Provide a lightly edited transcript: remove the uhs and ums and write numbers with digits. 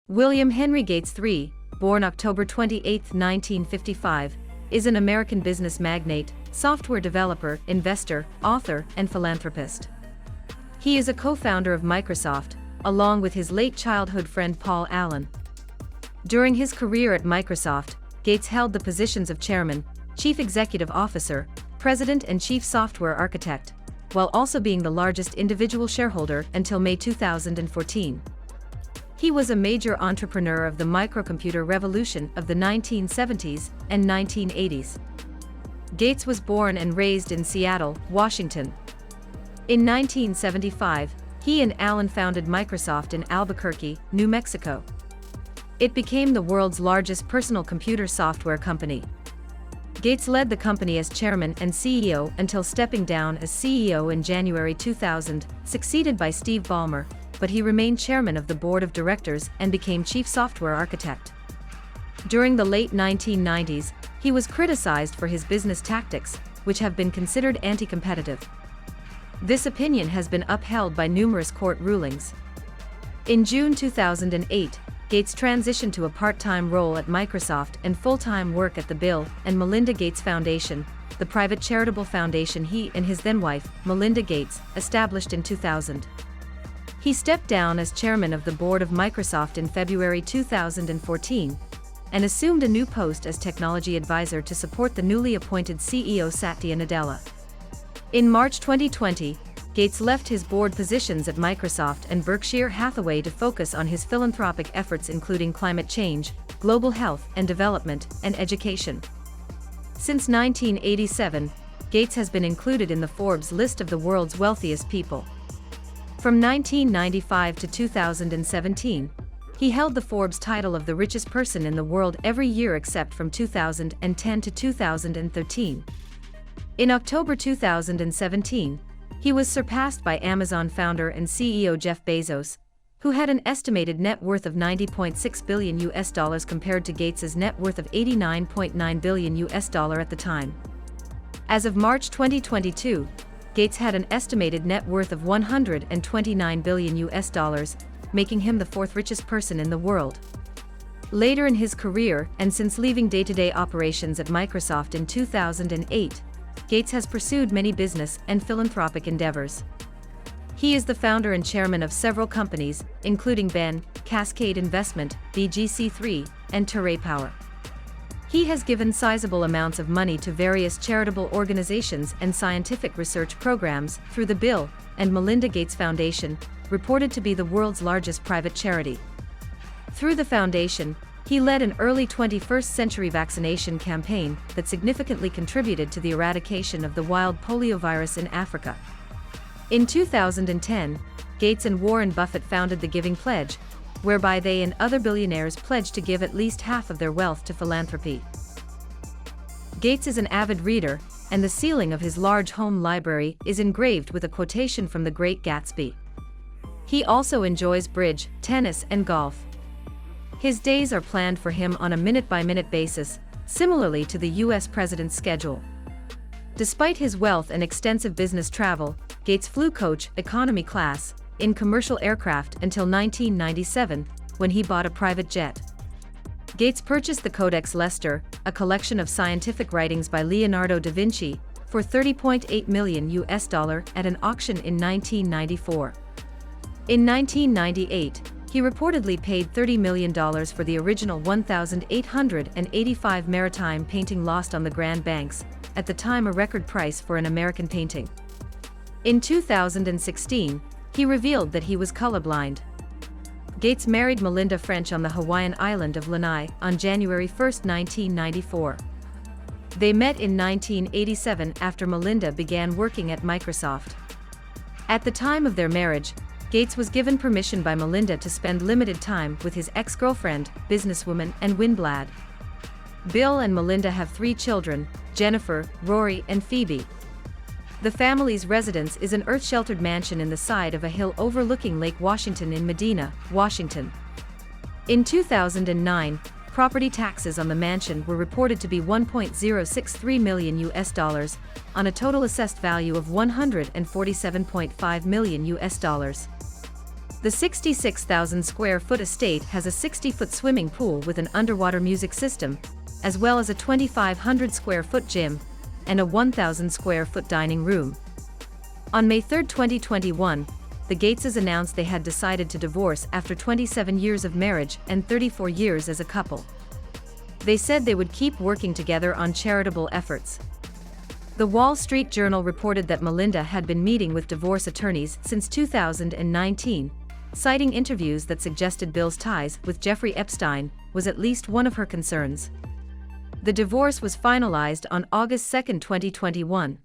William Henry Gates III, born October 28, 1955, is an American business magnate, software developer, investor, author, and philanthropist. He is a co-founder of Microsoft, along with his late childhood friend Paul Allen. During his career at Microsoft, Gates held the positions of chairman, chief executive officer, president and chief software architect, while also being the largest individual shareholder until May 2014. He was a major entrepreneur of the microcomputer revolution of the 1970s and 1980s. Gates was born and raised in Seattle, Washington. In 1975, he and Allen founded Microsoft in Albuquerque, New Mexico. It became the world's largest personal computer software company. Gates led the company as chairman and CEO until stepping down as CEO in January 2000, succeeded by Steve Ballmer, but he remained chairman of the board of directors and became chief software architect. During the late 1990s, he was criticized for his business tactics, which have been considered anti-competitive. This opinion has been upheld by numerous court rulings. In June 2008, Gates transitioned to a part-time role at Microsoft and full-time work at the Bill and Melinda Gates Foundation, the private charitable foundation he and his then-wife, Melinda Gates, established in 2000. He stepped down as chairman of the board of Microsoft in February 2014 and assumed a new post as technology advisor to support the newly appointed CEO Satya Nadella. In March 2020, Gates left his board positions at Microsoft and Berkshire Hathaway to focus on his philanthropic efforts including climate change, global health and development, and education. Since 1987, Gates has been included in the Forbes list of the world's wealthiest people. From 1995 to 2017, he held the Forbes title of the richest person in the world every year except from 2010 to 2013. In October 2017, he was surpassed by Amazon founder and CEO Jeff Bezos, who had an estimated net worth of $90.6 billion compared to Gates's net worth of $89.9 billion at the time. As of March 2022, Gates had an estimated net worth of $129 billion, making him the fourth richest person in the world. Later in his career, and since leaving day-to-day operations at Microsoft in 2008, Gates has pursued many business and philanthropic endeavors. He is the founder and chairman of several companies, including Ben, Cascade Investment, BGC3, and Terray Power. He has given sizable amounts of money to various charitable organizations and scientific research programs through the Bill and Melinda Gates Foundation, reported to be the world's largest private charity. Through the foundation, he led an early 21st century vaccination campaign that significantly contributed to the eradication of the wild poliovirus in Africa. In 2010, Gates and Warren Buffett founded the Giving Pledge, whereby they and other billionaires pledged to give at least half of their wealth to philanthropy. Gates is an avid reader, and the ceiling of his large home library is engraved with a quotation from The Great Gatsby. He also enjoys bridge, tennis, and golf. His days are planned for him on a minute-by-minute basis, similarly to the US president's schedule. Despite his wealth and extensive business travel, Gates flew coach, economy class, in commercial aircraft until 1997, when he bought a private jet. Gates purchased the Codex Leicester, a collection of scientific writings by Leonardo da Vinci, for $30.8 million at an auction in 1994. In 1998, he reportedly paid $30 million for the original 1,885 maritime painting lost on the Grand Banks, at the time a record price for an American painting. In 2016, he revealed that he was colorblind. Gates married Melinda French on the Hawaiian island of Lanai on January 1, 1994. They met in 1987 after Melinda began working at Microsoft. At the time of their marriage, Gates was given permission by Melinda to spend limited time with his ex-girlfriend, businesswoman Ann Winblad. Bill and Melinda have 3 children, Jennifer, Rory, and Phoebe. The family's residence is an earth-sheltered mansion in the side of a hill overlooking Lake Washington in Medina, Washington. In 2009, property taxes on the mansion were reported to be $1.063 million on a total assessed value of $147.5 million. The 66,000 square foot estate has a 60-foot swimming pool with an underwater music system, as well as a 2,500 square foot gym and a 1,000 square foot dining room. On May 3, 2021, the Gateses announced they had decided to divorce after 27 years of marriage and 34 years as a couple. They said they would keep working together on charitable efforts. The Wall Street Journal reported that Melinda had been meeting with divorce attorneys since 2019, citing interviews that suggested Bill's ties with Jeffrey Epstein was at least one of her concerns. The divorce was finalized on August 2, 2021.